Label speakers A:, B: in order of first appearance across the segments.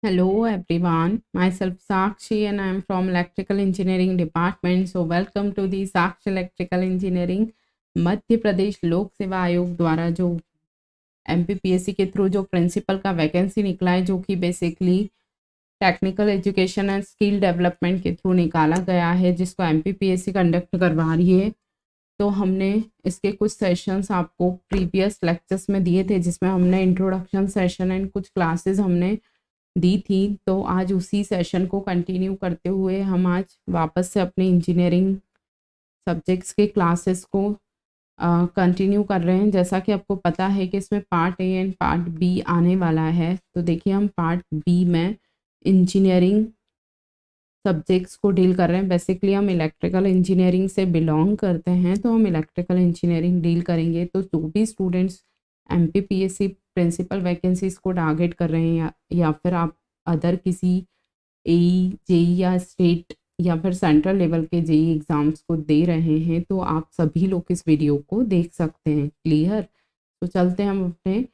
A: Hello everyone, myself Sakshi and I am from Electrical Engineering Department. So welcome to the Sakshi Electrical Engineering Madhya Pradesh लोक सेवा आयोग द्वारा जो MPPSC के through जो प्रिंसिपल का वैकेंसी निकला है, जो कि basically technical education and skill development के थ्रू निकाला गया है, जिसको MPPSC कंडक्ट करवा रही है। तो हमने इसके कुछ सेशंस आपको प्रीवियस लेक्चर्स में दिए थे, जिसमें हमने इंट्रोडक्शन सेशन एंड कुछ क्लासेस हमने दी थी। तो आज उसी सेशन को कंटिन्यू करते हुए हम आज वापस से अपने इंजीनियरिंग सब्जेक्ट्स के क्लासेस को कंटिन्यू कर रहे हैं। जैसा कि आपको पता है कि इसमें part A and part B आने वाला है। तो देखिए, हम पार्ट बी में इंजीनियरिंग सब्जेक्ट्स को डील कर रहे हैं। बेसिकली हम इलेक्ट्रिकल इंजीनियरिंग से बिलोंग करते हैं, तो हम इलेक्ट्रिकल इंजीनियरिंग डील करेंगे। तो जो भी स्टूडेंट्स MPPSC प्रिंसिपल वैकेंसीज को टारगेट कर रहे हैं, या फिर आप अदर किसी AE JE या स्टेट या फिर सेंट्रल लेवल के JE एग्जाम्स को दे रहे हैं, तो आप सभी लोग इस वीडियो को देख सकते हैं। क्लियर? तो चलते हैं हम अपने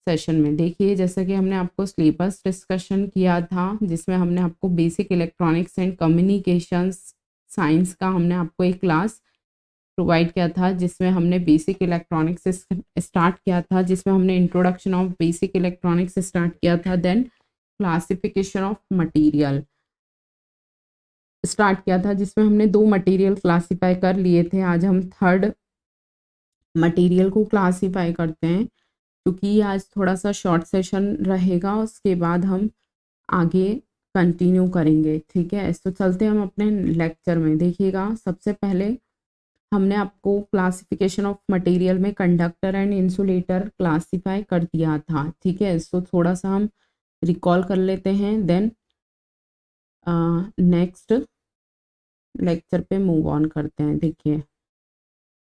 A: सेशन में। देखिए, जैसा कि हमने आपको सिलेबस डिस्कशन किया था, जिसमें हमने आपको basic electronics and communications science का हमने आपको एक क्लास प्रोवाइड किया था, जिसमें हमने बेसिक इलेक्ट्रॉनिक्स से स्टार्ट किया था, जिसमें हमने introduction of basic electronics start किया था। Then classification of material start किया था, जिसमें हमने 2 मटेरियल क्लासीफाई कर लिए थे। आज हम थर्ड मटेरियल को क्लासीफाई करते हैं, क्योंकि आज थोड़ा सा शॉर्ट सेशन रहेगा। उसके बाद हम आगे कंटिन्यू करेंगे। ठीक है, तो चलते हम अपने लेक्चर में। देखिएगा, सबसे पहले हमने आपको क्लासिफिकेशन ऑफ मटेरियल में कंडक्टर एंड इंसुलेटर क्लासीफाई कर दिया था। ठीक है, तो थोड़ा सा हम रिकॉल कर लेते हैं, देन नेक्स्ट लेक्चर पे मूव ऑन करते हैं। देखिए,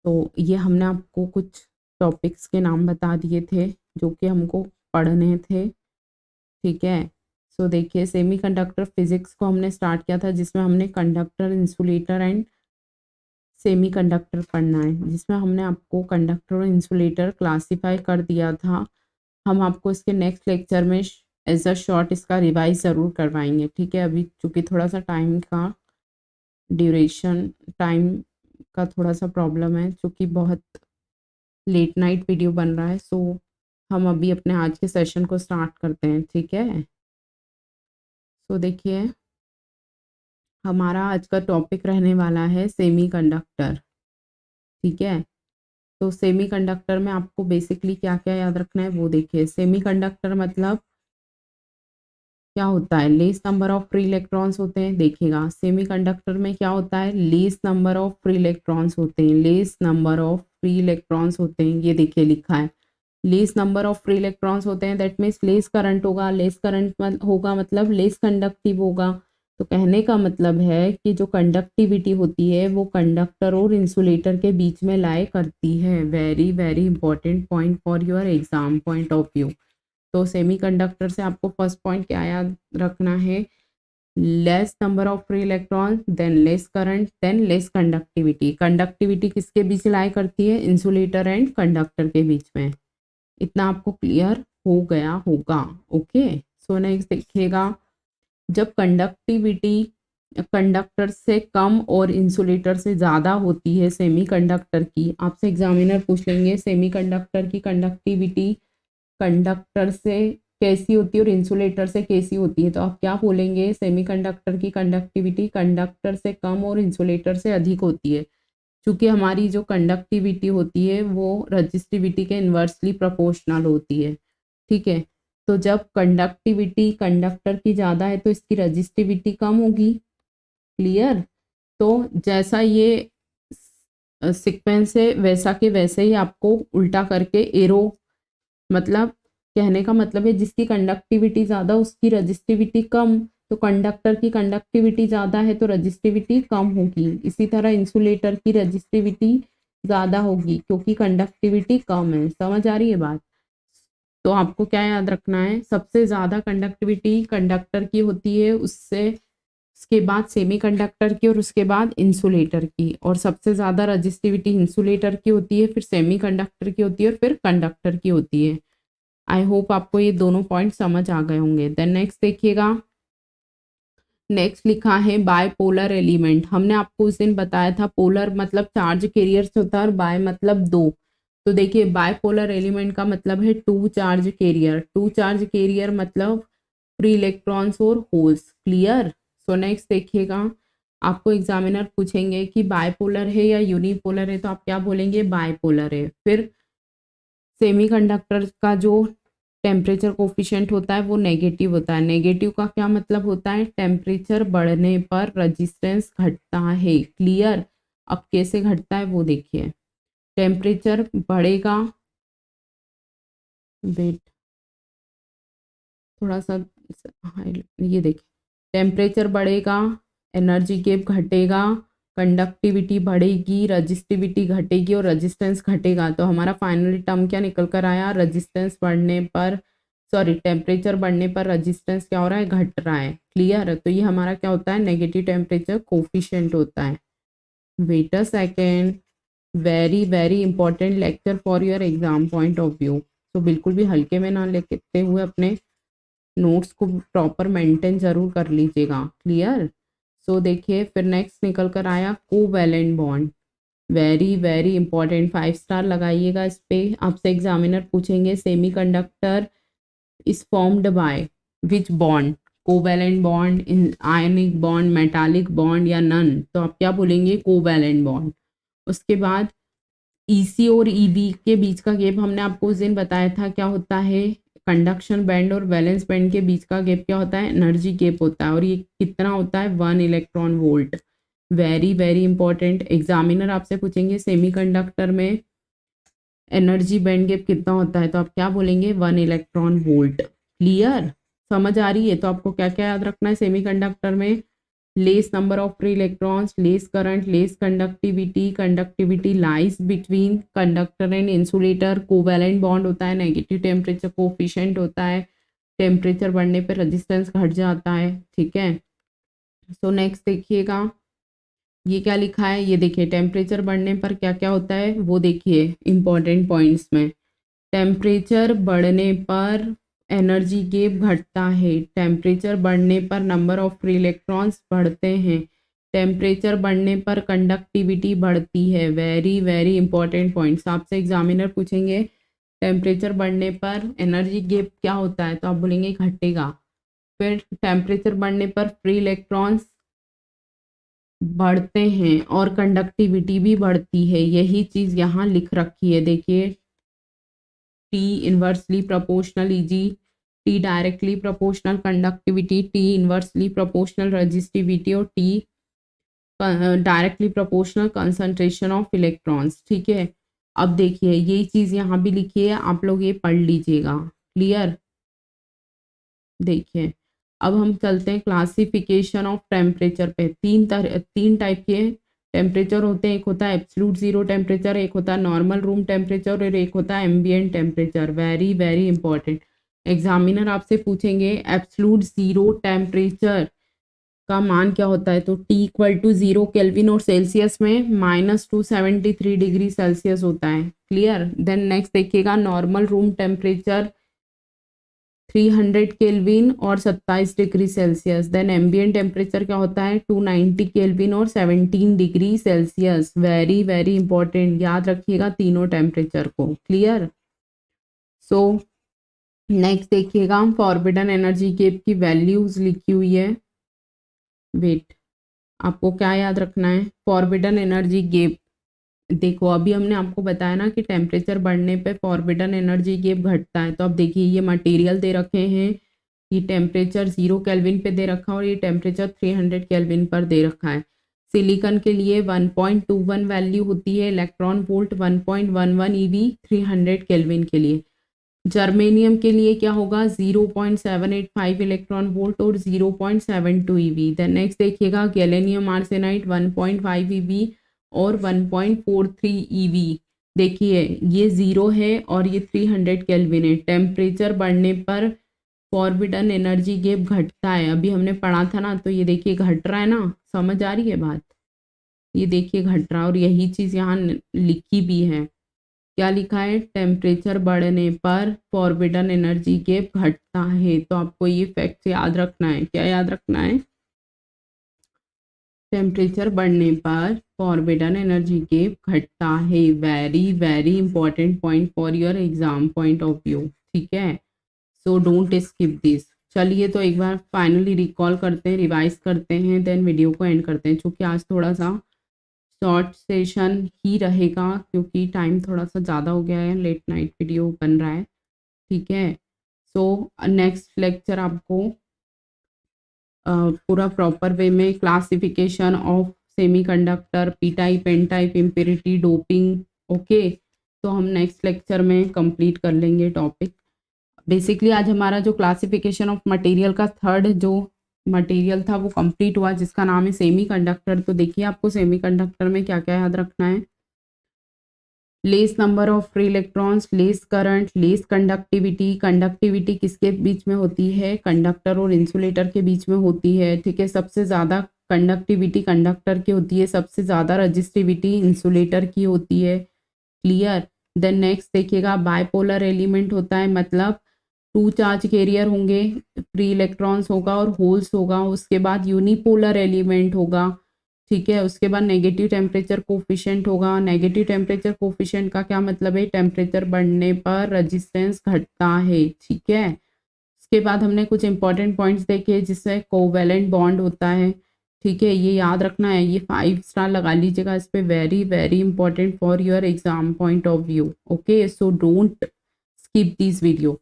A: तो ये हमने आपको कुछ टॉपिक्स के नाम बता दिए थे जो कि हमको पढ़ने थे। ठीक है, सो देखिए, सेमीकंडक्टर फिजिक्स को हमने स्टार्ट किया था, जिसमें हमने कंडक्टर, इंसुलेटर एंड सेमीकंडक्टर पढ़ना है, जिसमें हमने आपको कंडक्टर और इंसुलेटर क्लासीफाई कर दिया था। हम आपको इसके नेक्स्ट लेक्चर में एज अ शॉर्ट इसका रिवाइज ज़रूर करवाएंगे। ठीक है, अभी चूँकि थोड़ा सा टाइम का ड्यूरेशन, टाइम का थोड़ा सा प्रॉब्लम है, चूँकि बहुत लेट नाइट वीडियो बन रहा है। सो हम अभी अपने आज के सेशन को स्टार्ट करते हैं। ठीक है, सो देखिए, हमारा आज का टॉपिक रहने वाला है सेमीकंडक्टर। ठीक है, तो सेमीकंडक्टर में आपको बेसिकली क्या क्या याद रखना है वो देखिए। सेमीकंडक्टर मतलब क्या होता है? Less number of free electrons होते हैं। देखिएगा, सेमीकंडक्टर में क्या होता है? Less number of free electrons होते हैं। Less number of free electrons होते हैं, ये देखिए लिखा है, less number of free electrons होते हैं। दैट मीन्स लेस करंट होगा। लेस करंट होगा मतलब लेस कंडक्टिव होगा। तो कहने का मतलब है कि जो कंडक्टिविटी होती है वो कंडक्टर और इंसुलेटर के बीच में लाई करती है। Very very important point for your exam point of view. तो सेमीकंडक्टर से आपको फर्स्ट पॉइंट क्या याद रखना है? Less number of free electron, than less current, than less conductivity. Conductivity किसके बीच लाई करती है? इंसुलेटर एंड कंडक्टर के बीच में। इतना आपको क्लियर हो गया होगा। ओके, सो नेक्स्ट देखिएगा, जब कंडक्टिविटी कंडक्टर से कम और इंसुलेटर से ज़्यादा होती है सेमीकंडक्टर की, आपसे एग्जामिनर पूछ लेंगे सेमीकंडक्टर की कंडक्टिविटी कंडक्टर से कैसी होती है और इंसुलेटर से कैसी होती है, तो आप क्या बोलेंगे? सेमीकंडक्टर की कंडक्टिविटी कंडक्टर से कम और इंसुलेटर से अधिक होती है, क्योंकि हमारी जो कंडक्टिविटी होती है वो रजिस्टिविटी के इन्वर्सली प्रोपोर्शनल होती है। ठीक है, तो जब कंडक्टिविटी कंडक्टर की ज़्यादा है तो इसकी रजिस्टिविटी कम होगी। क्लियर? तो जैसा ये सीक्वेंस है, वैसा के वैसे ही आपको उल्टा करके एरो, मतलब कहने का मतलब है जिसकी कंडक्टिविटी ज़्यादा उसकी रजिस्टिविटी कम। तो कंडक्टर की कंडक्टिविटी ज़्यादा है तो रजिस्टिविटी कम होगी। इसी तरह इंसुलेटर की रजिस्टिविटी ज़्यादा होगी क्योंकि कंडक्टिविटी कम है। समझ आ रही है बात? तो आपको क्या याद रखना है? सबसे ज़्यादा कंडक्टिविटी कंडक्टर की होती है, उसके बाद सेमीकंडक्टर की और उसके बाद इंसुलेटर की, और सबसे ज़्यादा रजिस्टिविटी इंसुलेटर की होती है, फिर सेमीकंडक्टर की होती है और फिर कंडक्टर की होती है। आई होप आपको ये दोनों पॉइंट समझ आ गए होंगे। देन नेक्स्ट देखिएगा, नेक्स्ट लिखा है बायपोलर एलिमेंट। हमने आपको उस दिन बताया था पोलर मतलब चार्ज कैरियर्स होता है और बाय मतलब दो। तो देखिए बायपोलर एलिमेंट का मतलब है two charge carrier. Two charge carrier मतलब फ्री इलेक्ट्रॉन्स और होल्स। क्लियर। सो नेक्स्ट देखिएगा, आपको एग्जामिनर पूछेंगे कि बायपोलर है या यूनिपोलर है, तो आप क्या बोलेंगे? बायपोलर है। फिर सेमीकंडक्टर का जो टेम्परेचर कोफिशिएंट होता है वो नेगेटिव होता है। नेगेटिव का क्या मतलब होता है? टेम्परेचर बढ़ने पर रेजिस्टेंस घटता है। क्लियर। अब कैसे घटता है वो देखिए, टेम्परेचर बढ़ेगा, वेट थोड़ा सा ये देखिए, टेम्परेचर बढ़ेगा, एनर्जी गैप घटेगा, कंडक्टिविटी बढ़ेगी, रजिस्टिविटी घटेगी और रेजिस्टेंस घटेगा। तो हमारा फाइनली टर्म क्या निकल कर आया? रेजिस्टेंस बढ़ने पर, सॉरी टेम्परेचर बढ़ने पर रेजिस्टेंस क्या हो रहा है? घट रहा है। क्लियर। तो ये हमारा क्या होता है? नेगेटिव टेम्परेचर कोफिशिएंट होता है। Wait a second, very very important lecture for your exam point of view. तो बिल्कुल भी हल्के में ना लेते हुए अपने नोट्स को प्रॉपर मेंटेन जरूर कर लीजिएगा। क्लियर। सो देखिए फिर नेक्स्ट निकल कर आया covalent bond. Very very important, 5 star लगाइएगा इस पे। आपसे एग्जामिनर पूछेंगे semiconductor is formed by which bond? Covalent bond, ionic bond, metallic bond या नन? तो आप क्या बोलेंगे? Covalent bond. उसके बाद ईसी और ईवी के बीच का गैप हमने आपको उस दिन बताया था क्या होता है? कंडक्शन बैंड और वैलेंस बैंड के बीच का गैप क्या होता है? एनर्जी गैप होता है। और ये कितना होता है? 1 electron volt. Very very important, examiner आपसे पूछेंगे सेमीकंडक्टर में एनर्जी बैंड गैप कितना होता है, तो आप क्या बोलेंगे? 1 इलेक्ट्रॉन वोल्ट। क्लियर। समझ आ रही है? तो आपको क्या क्या याद रखना है सेमीकंडक्टर में? Less number of free electrons, less current, less conductivity, conductivity lies between conductor and insulator, covalent bond होता है, नेगेटिव टेम्परेचर कोफिशिएंट होता है, टेम्परेचर बढ़ने पर रेजिस्टेंस घट जाता है। ठीक है। सो नेक्स्ट देखिएगा, ये क्या लिखा है? ये देखिए टेम्परेचर बढ़ने पर क्या क्या होता है वो देखिए इंपॉर्टेंट पॉइंट्स में। टेम्परेचर बढ़ने पर एनर्जी गैप घटता है। टेम्परेचर बढ़ने पर नंबर ऑफ फ्री इलेक्ट्रॉन्स बढ़ते हैं। टेम्परेचर बढ़ने पर कंडक्टिविटी बढ़ती है। Very very important points. आपसे एग्जामिनर पूछेंगे टेम्परेचर बढ़ने पर एनर्जी गैप क्या होता है, तो आप बोलेंगे घटेगा। फिर टेम्परेचर बढ़ने पर फ्री इलेक्ट्रॉन्स बढ़ते हैं और कंडक्टिविटी भी बढ़ती है। यही चीज़ यहाँ लिख रखी है देखिए, T inversely proportional Eg, T directly proportional conductivity, T inversely proportional resistivity और T directly proportional concentration of electrons. ठीक है। अब देखिए यही चीज़ यहाँ भी लिखी है, आप लोग ये पढ़ लीजिएगा। क्लियर। देखिए अब हम चलते हैं क्लासिफिकेशन ऑफ टेम्परेचर पे। तीन टाइप के टेम्परेचर होते हैं। एक होता है एब्सोल्यूट जीरो टेम्परेचर, एक होता है नॉर्मल रूम टेम्परेचर और एक होता है ambient temperature. Very very important, examiner आपसे पूछेंगे एब्सोल्यूट जीरो टेम्परेचर का मान क्या होता है, तो T इक्वल टू 0 केल्विन और सेल्सियस में -273 डिग्री सेल्सियस होता है। क्लियर। देन नेक्स्ट देखिएगा नॉर्मल रूम टेम्परेचर 300 केल्विन और 27 degree Celsius. Then ambient temperature क्या होता है? 290 केल्विन और 17 degree Celsius. Very very important, याद रखिएगा तीनों टेम्परेचर को। क्लियर। सो नेक्स्ट देखिएगा, फॉरबिडन एनर्जी गैप की वैल्यूज लिखी हुई है। वेट, आपको क्या याद रखना है? Forbidden energy gap. देखो अभी हमने आपको बताया ना कि टेम्परेचर बढ़ने पे फॉरबिडन एनर्जी गैप घटता है। तो अब देखिए ये मटेरियल दे रखे हैं, ये टेम्परेचर 0 केल्विन पे दे रखा है और ये टेम्परेचर 300 केल्विन पर दे रखा है। सिलिकॉन के लिए 1.21 वैल्यू होती है, इलेक्ट्रॉन वोल्ट 1.11 ईवी 300 केल्विन के लिए। जर्मेनियम के लिए क्या होगा? 0.785 इलेक्ट्रॉन वोल्ट और 0.72 ईवी। देन नेक्स्ट देखिएगा गैलेनियम आर्सेनाइड 1.5 ईवी और 1.43 ईवी। देखिए ये 0 है और ये 300 केल्विन है। टेम्परेचर बढ़ने पर फॉरबिडन एनर्जी गैप घटता है, अभी हमने पढ़ा था ना। तो ये देखिए घट रहा है ना, समझ आ रही है बात? ये देखिए घट रहा है और यही चीज़ यहाँ लिखी भी है। क्या लिखा है, टेम्परेचर बढ़ने पर फॉरबिडन एनर्जी गैप घटता है। तो आपको ये फैक्ट याद रखना है। क्या याद रखना है, टेम्परेचर बढ़ने पर फॉरबिडन एनर्जी गैप घटता है। Very very important point for your exam point of view, ठीक है। So don't skip this. चलिए तो एक बार फाइनली रिकॉल करते हैं, रिवाइज करते हैं, देन वीडियो को एंड करते हैं। चूँकि आज थोड़ा सा शॉर्ट सेशन ही रहेगा क्योंकि टाइम थोड़ा सा ज़्यादा हो गया है, लेट नाइट वीडियो बन रहा है, ठीक है। सो नेक्स्ट लेक्चर आपको पूरा प्रॉपर वे में classification of semiconductor, P type, N type, impurity, doping, okay. तो हम नेक्स्ट लेक्चर में कंप्लीट कर लेंगे टॉपिक। बेसिकली आज हमारा जो क्लासिफिकेशन ऑफ मटेरियल का थर्ड जो मटेरियल था वो कंप्लीट हुआ, जिसका नाम है सेमीकंडक्टर। तो देखिए आपको सेमीकंडक्टर में क्या क्या याद रखना है, less number of free electrons, less current, less conductivity. Conductivity किसके बीच में होती है, कंडक्टर और इंसुलेटर के बीच में होती है, ठीक है। सबसे ज़्यादा कंडक्टिविटी कंडक्टर की होती है, सबसे ज़्यादा रजिस्टिविटी इंसुलेटर की होती है, क्लियर। देन नेक्स्ट देखिएगा, बायपोलर एलिमेंट होता है, मतलब टू चार्ज कैरियर होंगे, फ्री इलेक्ट्रॉन्स होगा और होल्स होगा। उसके बाद यूनिपोलर एलिमेंट होगा, ठीक है। उसके बाद नेगेटिव टेम्परेचर कोफिशिएंट होगा। नेगेटिव टेम्परेचर कोफिशिएंट का क्या मतलब है, टेम्परेचर बढ़ने पर रेजिस्टेंस घटता है, ठीक है। उसके बाद हमने कुछ इंपॉर्टेंट पॉइंट्स देखे जिससे कोवैलेंट बॉन्ड होता है, ठीक है। ये याद रखना है, ये 5 स्टार लगा लीजिएगा इस पे, very very important for your exam point of view, okay. So don't skip this video.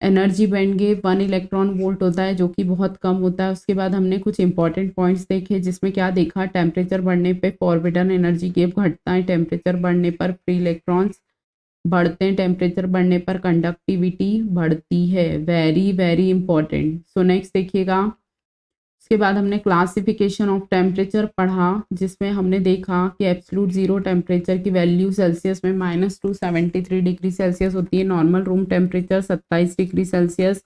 A: Energy band gap 1 electron volt होता है, जो कि बहुत कम होता है। उसके बाद हमने कुछ इंपॉर्टेंट पॉइंट्स देखे जिसमें क्या देखा, टेम्परेचर बढ़ने पे फॉरबिडन एनर्जी गैप घटता है, टेम्परेचर बढ़ने पर फ्री इलेक्ट्रॉन्स बढ़ते हैं, टेम्परेचर बढ़ने पर कंडक्टिविटी बढ़ती है, वेरी वेरी इंपॉर्टेंट। सो नेक्स्ट देखिएगा, उसके बाद हमने क्लासिफिकेशन ऑफ टेम्परेचर पढ़ा, जिसमें हमने देखा कि एब्सोल्यूट जीरो टेम्परेचर की वैल्यू सेल्सियस में -273 डिग्री सेल्सियस होती है, normal room temperature 27 degree Celsius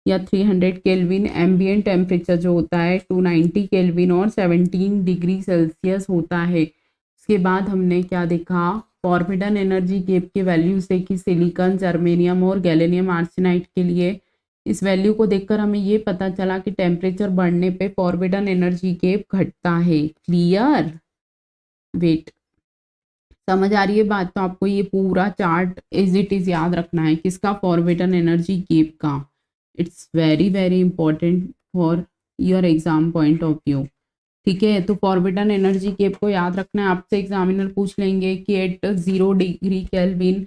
A: या 300 केल्विन, एम्बिएंट टेम्परेचर जो होता है 290 केल्विन और 17 डिग्री सेल्सियस होता है। उसके बाद हमने क्या देखा, फॉरबिडन एनर्जी गैप की वैल्यूज देखी, सिलिकॉन, जर्मेनियम और गैलेनियम आर्सेनाइड के लिए। इस वैल्यू को देखकर हमें ये पता चला कि टेम्परेचर बढ़ने पे फॉरबिडन एनर्जी गैप घटता है, क्लियर। वेट, समझ आ रही है बात। तो आपको ये पूरा चार्ट एज इट इज याद रखना है, किसका, फॉरबिडन एनर्जी गैप का। It's very very important for your exam point of view, ठीक है। तो फॉरबिडन एनर्जी गैप को याद रखना है। आपसे एग्जामिनर पूछ लेंगे कि एट 0 डिग्री केल्विन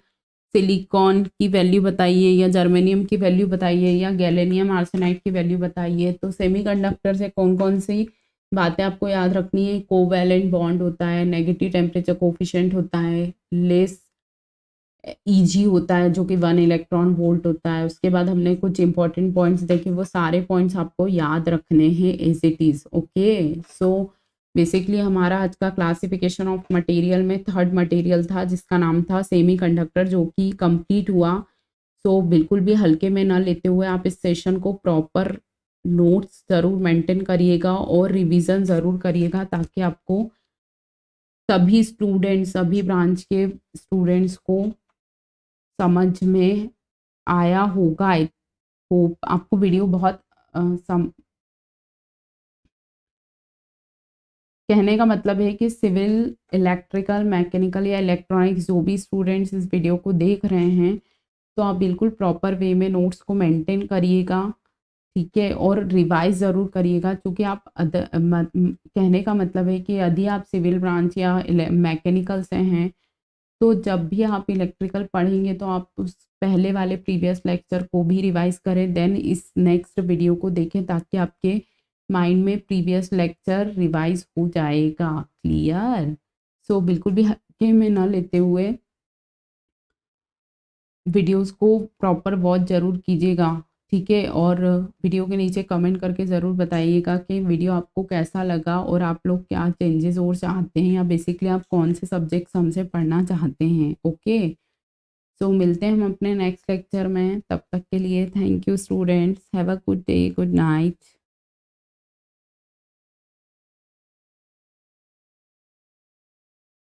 A: सिलिकॉन की वैल्यू बताइए, या जर्मेनियम की वैल्यू बताइए, या गैलेनियम आर्सेनाइड की वैल्यू बताइए। तो सेमीकंडक्टर से कौन कौन सी बातें आपको याद रखनी है, कोवैलेंट बॉन्ड होता है, नेगेटिव टेम्परेचर कोफिशिएंट होता है, लेस ईजी होता है जो कि 1 इलेक्ट्रॉन वोल्ट होता है। उसके बाद हमने कुछ इंपॉर्टेंट पॉइंट्स देखे, वो सारे पॉइंट्स आपको याद रखने हैं as it is, okay. So basically हमारा आज का क्लासिफिकेशन ऑफ मटेरियल में थर्ड मटेरियल था जिसका नाम था सेमीकंडक्टर, जो कि कंप्लीट हुआ। सो बिल्कुल भी हल्के में ना लेते हुए आप इस सेशन को प्रॉपर नोट्स ज़रूर मेंटेन करिएगा और रिवीजन ज़रूर करिएगा, ताकि आपको सभी स्टूडेंट्स, सभी ब्रांच के स्टूडेंट्स को समझ में आया होगा। आई होप आपको वीडियो बहुत कहने का मतलब है कि सिविल, इलेक्ट्रिकल, मैकेनिकल या इलेक्ट्रॉनिक्स जो भी स्टूडेंट्स इस वीडियो को देख रहे हैं, तो आप बिल्कुल प्रॉपर वे में नोट्स को मेंटेन करिएगा, ठीक है। और रिवाइज ज़रूर करिएगा, क्योंकि आप कहने का मतलब है कि यदि आप सिविल ब्रांच या मैकेनिकल से हैं, तो जब भी आप इलेक्ट्रिकल पढ़ेंगे तो आप उस पहले वाले प्रीवियस लेक्चर को भी रिवाइज करें, देन इस नेक्स्ट वीडियो को देखें, ताकि आपके माइंड में प्रीवियस लेक्चर रिवाइज हो जाएगा, क्लियर। सो बिल्कुल भी हल्के में ना लेते हुए वीडियोस को प्रॉपर वॉच ज़रूर कीजिएगा, ठीक है। और वीडियो के नीचे कमेंट करके ज़रूर बताइएगा कि वीडियो आपको कैसा लगा और आप लोग क्या चेंजेस और चाहते हैं, या बेसिकली आप कौन से सब्जेक्ट्स हमसे पढ़ना चाहते हैं, ओके। सो मिलते हैं हम अपने नेक्स्ट लेक्चर में, तब तक के लिए thank you students, have a good day, good night.